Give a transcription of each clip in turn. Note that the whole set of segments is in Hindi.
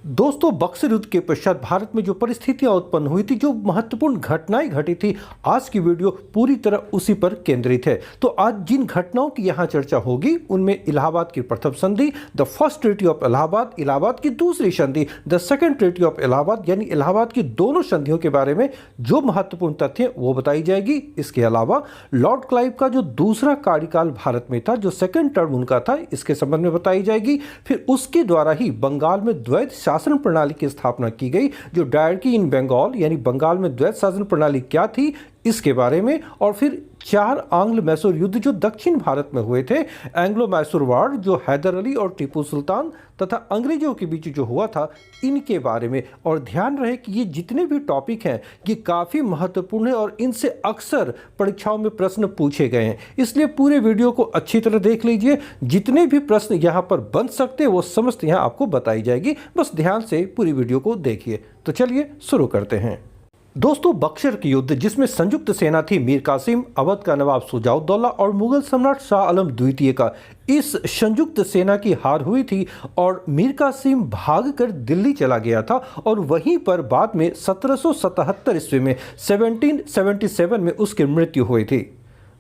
दोस्तों, बक्सर युद्ध के पश्चात भारत में जो परिस्थितियां उत्पन्न हुई थी, जो महत्वपूर्ण घटनाएं घटी थी, आज की वीडियो पूरी तरह उसी पर केंद्रित है। तो आज जिन घटनाओं की यहां चर्चा होगी उनमें इलाहाबाद की प्रथम संधि, the first treaty of Allahabad, Allahabad की दूसरी संधि, the second treaty of Allahabad, यानी इलाहाबाद की दोनों संधियों के बारे में जो महत्वपूर्ण तथ्य वो बताई जाएगी। इसके अलावा लॉर्ड क्लाइव का जो दूसरा कार्यकाल भारत में था, जो सेकंड टर्म उनका था, इसके संबंध में बताई जाएगी। फिर उसके द्वारा ही बंगाल में द्वैत शासन प्रणाली की स्थापना की गई, जो डायरकी इन बंगाल, यानी बंगाल में द्वैत शासन प्रणाली क्या थी इसके बारे में। और फिर 4 आंग्ल मैसूर युद्ध जो दक्षिण भारत में हुए थे, एंग्लो मैसूर वार जो हैदर अली और टीपू सुल्तान तथा अंग्रेजों के बीच जो हुआ था, इनके बारे में। और ध्यान रहे कि ये जितने भी टॉपिक हैं ये काफ़ी महत्वपूर्ण है और इनसे अक्सर परीक्षाओं में प्रश्न पूछे गए हैं, इसलिए पूरे वीडियो को अच्छी तरह देख लीजिए। जितने भी प्रश्न यहाँ पर बन सकते हैं वो समस्त यहाँ आपको बताई जाएगी, बस ध्यान से पूरी वीडियो को देखिए। तो चलिए शुरू करते हैं। दोस्तों, बक्सर की युद्ध जिसमें संयुक्त सेना थी मीर कासिम, अवध का नवाब शुजाउद्दौला और मुगल सम्राट शाह आलम द्वितीय का, इस संयुक्त सेना की हार हुई थी और मीर कासिम भागकर दिल्ली चला गया था और वहीं पर बाद में 1777 ईस्वी में 1777 में उसकी मृत्यु हुई थी।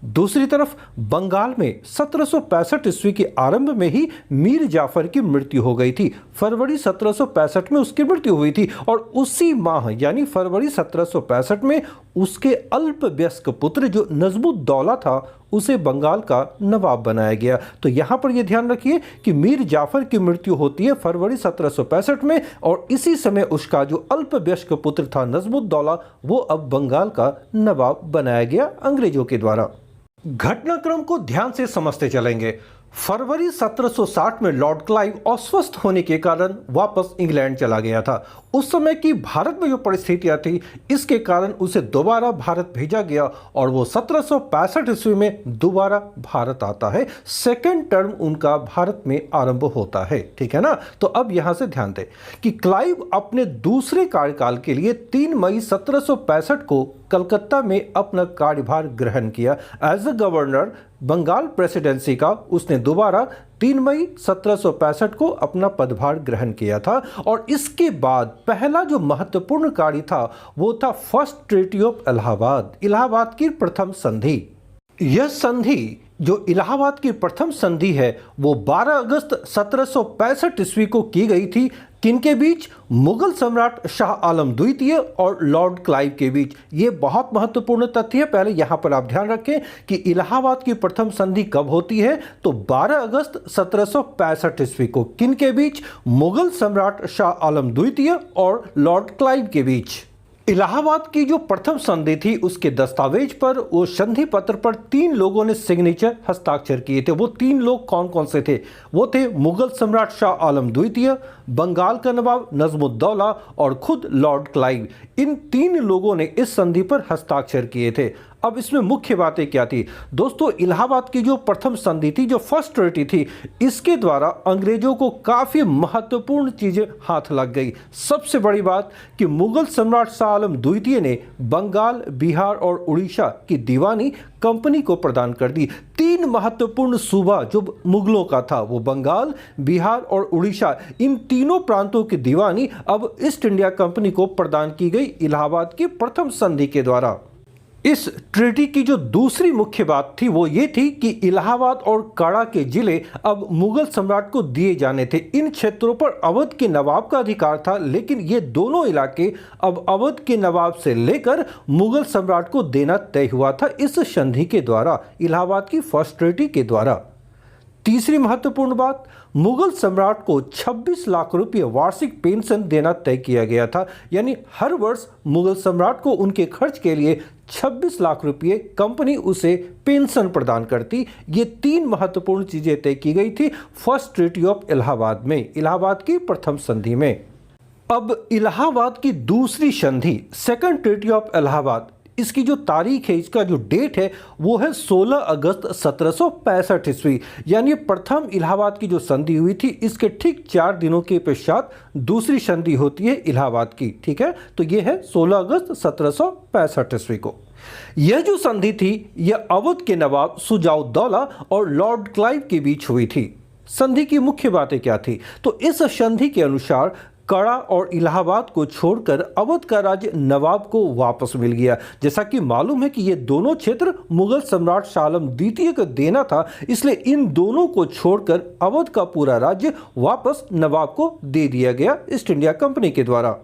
दूसरी तरफ बंगाल में 1765 ईस्वी के आरंभ में ही मीर जाफर की मृत्यु हो गई थी। फरवरी 1765 में उसकी मृत्यु हुई थी और उसी माह यानी फरवरी 1765 में उसके अल्पवयस्क पुत्र जो नजमुद्दौला था उसे बंगाल का नवाब बनाया गया। तो यहाँ पर यह ध्यान रखिए कि मीर जाफर की मृत्यु होती है फरवरी 1765 में और इसी समय उसका जो अल्पवयस्क पुत्र था नजमुद्दौला, वो अब बंगाल का नवाब बनाया गया अंग्रेजों के द्वारा। घटनाक्रम को ध्यान से समझते चलेंगे। फरवरी 1760 में लॉर्ड क्लाइव अस्वस्थ होने के कारण वापस इंग्लैंड चला गया था। उस समय की भारत में जो परिस्थितियां थी इसके कारण उसे दोबारा भारत भेजा गया और वो 1765 ईस्वी में दोबारा भारत आता है। सेकेंड टर्म उनका भारत में आरंभ होता है, ठीक है ना। तो अब यहां से ध्यान दें कि क्लाइव अपने दूसरे कार्यकाल के लिए 3 मई 1765 को कलकत्ता में अपना कार्यभार ग्रहण किया। As a governor Bengal presidency का उसने दोबारा 3 मई 1765 को अपना पदभार ग्रहण किया था। और इसके बाद पहला जो महत्वपूर्ण कार्य था वो था first treaty of Allahabad, Allahabad की प्रथम संधि। यह संधि जो इलाहाबाद की प्रथम संधि है वो 12 अगस्त 1765 ईस्वी को की गई थी। किनके बीच? मुगल सम्राट शाह आलम द्वितीय और लॉर्ड क्लाइव के बीच। ये बहुत महत्वपूर्ण तथ्य है। पहले यहां पर आप ध्यान रखें कि इलाहाबाद की प्रथम संधि कब होती है, तो 12 अगस्त 1765 ईस्वी को। किनके बीच? मुगल सम्राट शाह आलम द्वितीय और लॉर्ड क्लाइव के बीच। इलाहाबाद की जो प्रथम संधि थी उसके दस्तावेज पर, वो संधि पत्र पर 3 लोगों ने सिग्नेचर हस्ताक्षर किए थे। वो 3 लोग कौन कौन से थे? वो थे मुगल सम्राट शाह आलम द्वितीय, बंगाल का नवाब नजमुद्दौला और खुद लॉर्ड क्लाइव। इन 3 लोगों ने इस संधि पर हस्ताक्षर किए थे। अब इसमें मुख्य बातें क्या थी? दोस्तों, इलाहाबाद की जो प्रथम संधि थी, जो फर्स्ट ट्रीटी थी, इसके द्वारा अंग्रेजों को काफी महत्वपूर्ण चीजें हाथ लग गई। सबसे बड़ी बात कि मुगल सम्राट शाह आलम द्वितीय ने बंगाल, बिहार और उड़ीसा की दीवानी कंपनी को प्रदान कर दी। 3 महत्वपूर्ण सूबा जो मुगलों का था, वो बंगाल, बिहार और उड़ीसा, इन तीनों प्रांतों की दीवानी अब ईस्ट इंडिया कंपनी को प्रदान की गई इलाहाबाद की प्रथम संधि के द्वारा। इस ट्रीटी की जो दूसरी मुख्य बात थी वो ये थी कि इलाहाबाद और काड़ा के जिले अब मुगल सम्राट को दिए जाने थे। इन क्षेत्रों पर अवध के नवाब का अधिकार था, लेकिन ये दोनों इलाके अब अवध के नवाब से लेकर मुगल सम्राट को देना तय हुआ था इस संधि के द्वारा, इलाहाबाद की फर्स्ट ट्रीटी के द्वारा। तीसरी महत्वपूर्ण बात, मुगल सम्राट को 26 लाख रुपये वार्षिक पेंशन देना तय किया गया था। यानी हर वर्ष मुगल सम्राट को उनके खर्च के लिए 26 लाख रुपये कंपनी उसे पेंशन प्रदान करती। ये 3 महत्वपूर्ण चीजें तय की गई थी फर्स्ट ट्रीटी ऑफ इलाहाबाद में, इलाहाबाद की प्रथम संधि में। अब इलाहाबाद की दूसरी संधि, सेकंड ट्रीटी ऑफ इलाहाबाद, इसकी जो तारीख है, इसका जो डेट है वो है 16 अगस्त 1765 ईस्वी। यानी प्रथम इलाहाबाद की जो संधि हुई थी इसके ठीक 4 दिनों के पश्चात दूसरी संधि होती है इलाहाबाद की, ठीक है। तो ये है 16 अगस्त 1765 ईस्वी को। यह जो संधि थी यह अवध के नवाब शुजाउद्दौला और लॉर्ड क्लाइव के बीच हुई थी। संधि की मुख्य बातें क्या थी? तो इस संधि के अनुसार कड़ा और इलाहाबाद को छोड़कर अवध का राज्य नवाब को वापस मिल गया। जैसा कि मालूम है कि ये दोनों क्षेत्र मुगल सम्राट शाह आलम द्वितीय को देना था, इसलिए इन दोनों को छोड़कर अवध का पूरा राज्य वापस नवाब को दे दिया गया ईस्ट इंडिया कंपनी के द्वारा।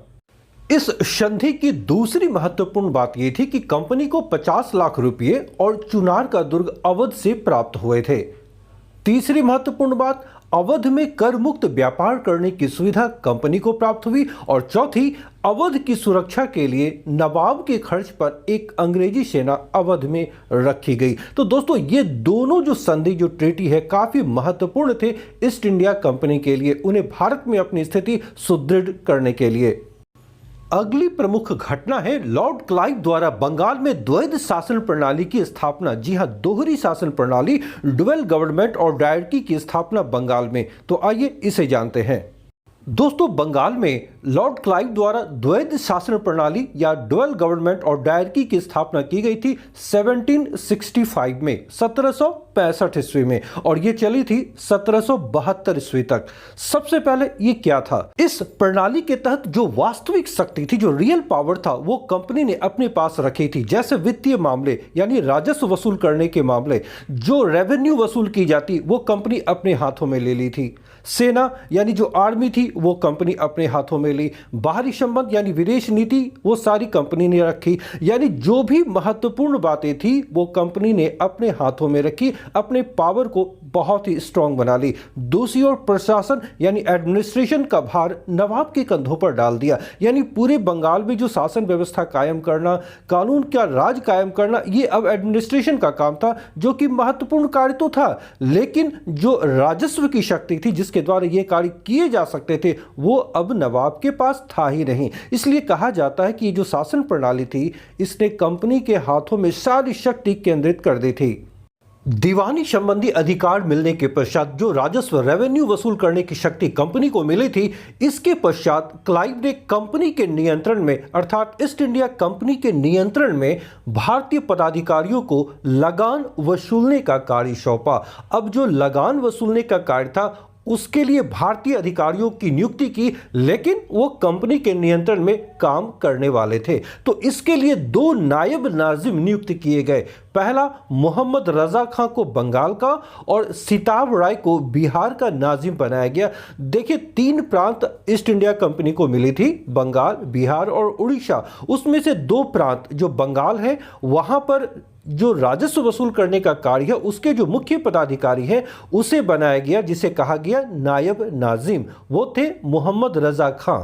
इस संधि की दूसरी महत्वपूर्ण बात यह थी कि कंपनी को 50 लाख रुपये और चुनार का दुर्ग अवध से प्राप्त हुए थे। तीसरी महत्वपूर्ण बात, अवध में कर मुक्त व्यापार करने की सुविधा कंपनी को प्राप्त हुई। और चौथी, अवध की सुरक्षा के लिए नवाब के खर्च पर एक अंग्रेजी सेना अवध में रखी गई। तो दोस्तों, ये दोनों जो संधि, जो ट्रीटी है, काफी महत्वपूर्ण थे ईस्ट इंडिया कंपनी के लिए, उन्हें भारत में अपनी स्थिति सुदृढ़ करने के लिए। अगली प्रमुख घटना है लॉर्ड क्लाइव द्वारा बंगाल में द्वैध शासन प्रणाली की स्थापना। जी हां, दोहरी शासन प्रणाली, डुअल गवर्नमेंट और डायरकी की स्थापना बंगाल में। तो आइए इसे जानते हैं। दोस्तों, बंगाल में लॉर्ड क्लाइव द्वारा द्वैध शासन प्रणाली या डुअल गवर्नमेंट और डायरकी की स्थापना की गई थी 1765 में, 1765 ईस्वी में, और ये चली थी 1772 ईस्वी तक। सबसे पहले ये क्या था? इस प्रणाली के तहत जो वास्तविक शक्ति थी, जो रियल पावर था, वो कंपनी ने अपने पास रखी थी। जैसे वित्तीय मामले यानी राजस्व वसूल करने के मामले, जो रेवेन्यू वसूल की जाती, वो कंपनी अपने हाथों में ले ली थी। सेना यानी जो आर्मी थी, वो कंपनी अपने हाथों में ली। बाहरी संबंध यानी विदेश नीति, वो सारी कंपनी ने रखी। यानी जो भी महत्वपूर्ण बातें थी, वो कंपनी ने अपने हाथों में रखी, अपने पावर को बहुत ही स्ट्रांग बना ली। दूसरी ओर प्रशासन यानी एडमिनिस्ट्रेशन का भार नवाब के कंधों पर डाल दिया। यानी पूरे बंगाल में जो शासन व्यवस्था कायम करना, कानून का राज कायम करना, ये अब एडमिनिस्ट्रेशन का काम था, जो कि महत्वपूर्ण कार्य तो था, लेकिन जो राजस्व की शक्ति थी जिसके द्वारा ये कार्य किए जा सकते थे, वो अब नवाब के पास था ही नहीं। इसलिए कहा जाता है कि ये जो शासन प्रणाली थी, इसने कंपनी के हाथों में सारी शक्ति केंद्रित कर दी थी। दीवानी संबंधी अधिकार मिलने के पश्चात जो राजस्व रेवेन्यू वसूल करने की शक्ति कंपनी को मिली थी, इसके पश्चात क्लाइव ने कंपनी के नियंत्रण में, अर्थात ईस्ट इंडिया कंपनी के नियंत्रण में भारतीय पदाधिकारियों को लगान वसूलने का कार्य सौंपा। अब जो लगान वसूलने का कार्य था, उसके लिए भारतीय अधिकारियों की नियुक्ति की, लेकिन वो कंपनी के नियंत्रण में काम करने वाले थे। तो इसके लिए 2 नायब नाजिम नियुक्त किए गए। पहला मोहम्मद रजा खां को बंगाल का और सिताब राय को बिहार का नाजिम बनाया गया। देखिए, 3 प्रांत ईस्ट इंडिया कंपनी को मिली थी, बंगाल, बिहार और उड़ीसा। उसमें से 2 प्रांत जो बंगाल है, वहां पर जो राजस्व वसूल करने का कार्य है, उसके जो मुख्य पदाधिकारी हैं, उसे बनाया गया, जिसे कहा गया नायब नाजिम। वो थे मोहम्मद रजा खां।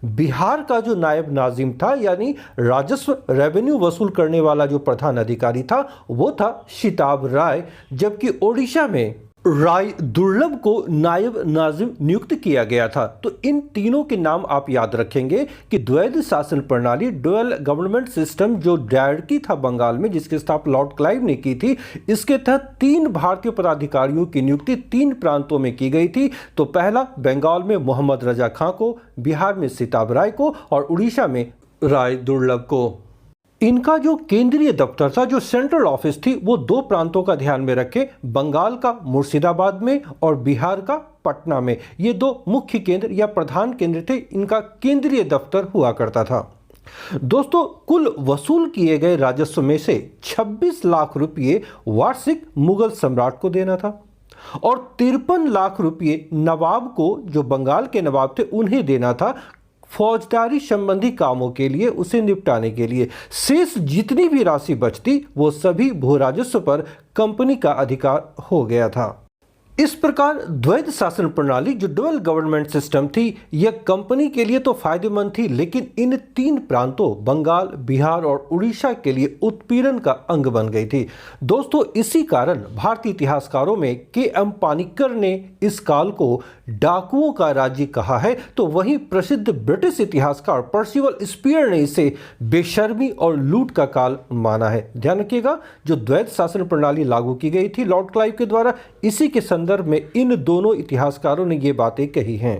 बिहार का जो नायब नाजिम था, यानी राजस्व रेवेन्यू वसूल करने वाला जो प्रधान अधिकारी था, वो था सिताब राय। जबकि ओडिशा में राय दुर्लभ को नायब नाजिम नियुक्त किया गया था। तो इन तीनों के नाम आप याद रखेंगे कि द्वैध शासन प्रणाली, डुअल गवर्नमेंट सिस्टम, जो डायरकी था बंगाल में, जिसकी स्थापना लॉर्ड क्लाइव ने की थी, इसके तहत 3 भारतीय पदाधिकारियों की नियुक्ति 3 प्रांतों में की गई थी। तो पहला बंगाल में मोहम्मद रजा खां को, बिहार में सिताब राय को और उड़ीसा में राय दुर्लभ को। इनका जो केंद्रीय दफ्तर था, जो सेंट्रल ऑफिस थी, वो 2 प्रांतों का ध्यान में रखे, बंगाल का मुर्शिदाबाद में और बिहार का पटना में। ये 2 मुख्य केंद्र या प्रधान केंद्र थे, इनका केंद्रीय दफ्तर हुआ करता था। दोस्तों, कुल वसूल किए गए राजस्व में से 26 लाख रुपये वार्षिक मुगल सम्राट को देना था और 53 लाख रुपये नवाब को, जो बंगाल के नवाब थे, उन्हें देना था फौजदारी संबंधी कामों के लिए, उसे निपटाने के लिए। शेष जितनी भी राशि बचती, वो सभी भू राजस्व पर कंपनी का अधिकार हो गया था। इस प्रकार द्वैध शासन प्रणाली, जो डुअल गवर्नमेंट सिस्टम थी, यह कंपनी के लिए तो फायदेमंद थी, लेकिन इन 3 प्रांतों बंगाल, बिहार और उड़ीसा के लिए उत्पीड़न का अंग बन गई थी। दोस्तों, इसी कारण भारतीय इतिहासकारों में के.एम. पानिक्कर ने इस काल को डाकुओं का राज्य कहा है, तो वहीं प्रसिद्ध ब्रिटिश इतिहासकार पर्सिवल स्पीयर ने इसे बेशर्मी और लूट का काल माना है। ध्यान रखिएगा, जो द्वैध शासन प्रणाली लागू की गई थी लॉर्ड क्लाइव के द्वारा, इसी के संदर्भ में इन दोनों इतिहासकारों ने ये बातें कही हैं।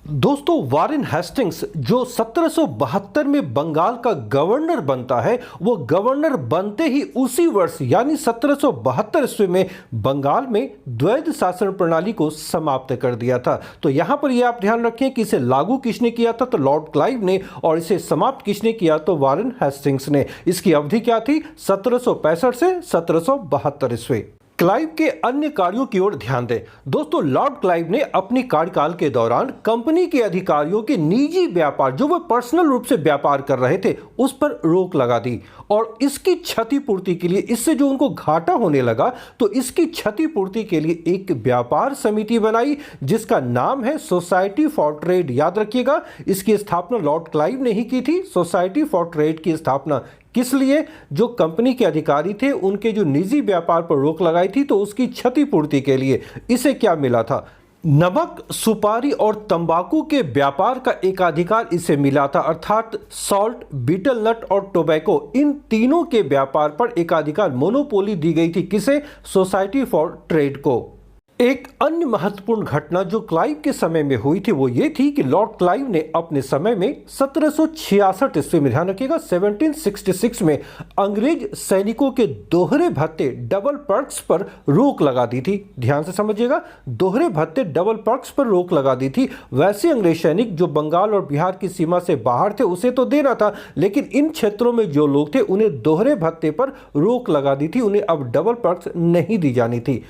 दोस्तों, वारेन हेस्टिंग्स जो 1772 में बंगाल का गवर्नर बनता है, वो गवर्नर बनते ही उसी वर्ष यानी 1772 ईस्वी में बंगाल में द्वैध शासन प्रणाली को समाप्त कर दिया था। तो यहां पर ये आप ध्यान रखें कि इसे लागू किसने किया था, तो लॉर्ड क्लाइव ने, और इसे समाप्त किसने किया, तो वारेन हेस्टिंग्स ने। इसकी अवधि क्या थी, 1765 से 1772 ईस्वी। क्लाइव के अन्य कार्यों की ओर ध्यान दें। दोस्तों, लॉर्ड क्लाइव ने अपनी कार्यकाल के दौरान कंपनी के अधिकारियों के निजी व्यापार, जो वह पर्सनल रूप से व्यापार कर रहे थे, उस पर रोक लगा दी और इसकी क्षतिपूर्ति के लिए, इससे जो उनको घाटा होने लगा, तो इसकी क्षतिपूर्ति के लिए एक व्यापार समिति बनाई जिसका नाम है सोसाइटी फॉर ट्रेड। याद रखिएगा, इसकी स्थापना लॉर्ड क्लाइव ने ही की थी। सोसाइटी फॉर ट्रेड की स्थापना किस लिए, जो कंपनी के अधिकारी थे उनके जो निजी व्यापार पर रोक लगाई थी, तो उसकी क्षतिपूर्ति के लिए। इसे क्या मिला था, नमक, सुपारी और तंबाकू के व्यापार का एकाधिकार इसे मिला था, अर्थात सॉल्ट, बीटल नट और टोबैको, इन तीनों के व्यापार पर एकाधिकार, मोनोपोली दी गई थी। किसे, सोसाइटी फॉर ट्रेड को। एक अन्य महत्वपूर्ण घटना जो क्लाइव के समय में हुई थी वो ये थी कि लॉर्ड क्लाइव ने अपने समय में 1766 ईस्वी में, ध्यान रखिएगा 1766 में, अंग्रेज सैनिकों के दोहरे भत्ते, डबल पर्क्स पर रोक लगा दी थी। ध्यान से समझिएगा, दोहरे भत्ते, डबल पर्क्स पर रोक लगा दी थी। वैसे अंग्रेज सैनिक जो बंगाल और बिहार की सीमा से बाहर थे उसे तो देना था, लेकिन इन क्षेत्रों में जो लोग थे उन्हें दोहरे भत्ते पर रोक लगा दी थी, उन्हें अब डबल पर्क्स नहीं दी जानी थी।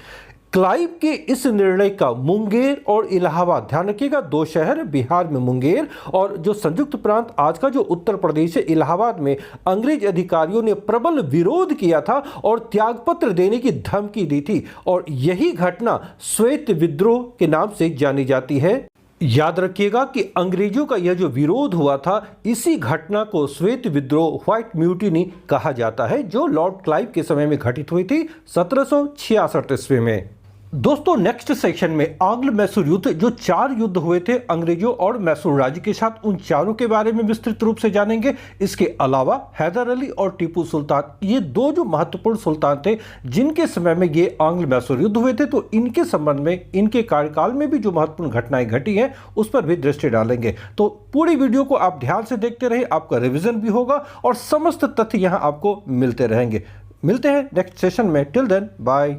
क्लाइव के इस निर्णय का मुंगेर और इलाहाबाद, ध्यान रखिएगा, दो शहर बिहार में मुंगेर और जो संयुक्त प्रांत आज का जो उत्तर प्रदेश है इलाहाबाद में, अंग्रेज अधिकारियों ने प्रबल विरोध किया था और त्यागपत्र देने की धमकी दी थी। और यही घटना श्वेत विद्रोह के नाम से जानी जाती है। याद रखिएगा कि अंग्रेजों का यह जो विरोध हुआ था, इसी घटना को श्वेत विद्रोह, व्हाइट म्यूटिनी कहा जाता है, जो लॉर्ड क्लाइव के समय में घटित हुई थी 1766 ईस्वी में। दोस्तों, नेक्स्ट सेक्शन में आंग्ल मैसूर युद्ध, जो 4 युद्ध हुए थे अंग्रेजों और मैसूर राज्य के साथ, उन चारों के बारे में विस्तृत रूप से जानेंगे। इसके अलावा हैदर अली और टीपू सुल्तान, ये दो जो महत्वपूर्ण सुल्तान थे जिनके समय में ये आंग्ल मैसूर युद्ध हुए थे, तो इनके संबंध में, इनके कार्यकाल में भी जो महत्वपूर्ण घटनाएं घटी हैं उस पर भी दृष्टि डालेंगे। तो पूरी वीडियो को आप ध्यान से देखते रहिए, आपका रिविजन भी होगा और समस्त तथ्य यहां आपको मिलते रहेंगे। मिलते हैं नेक्स्ट सेशन में। Till then, bye.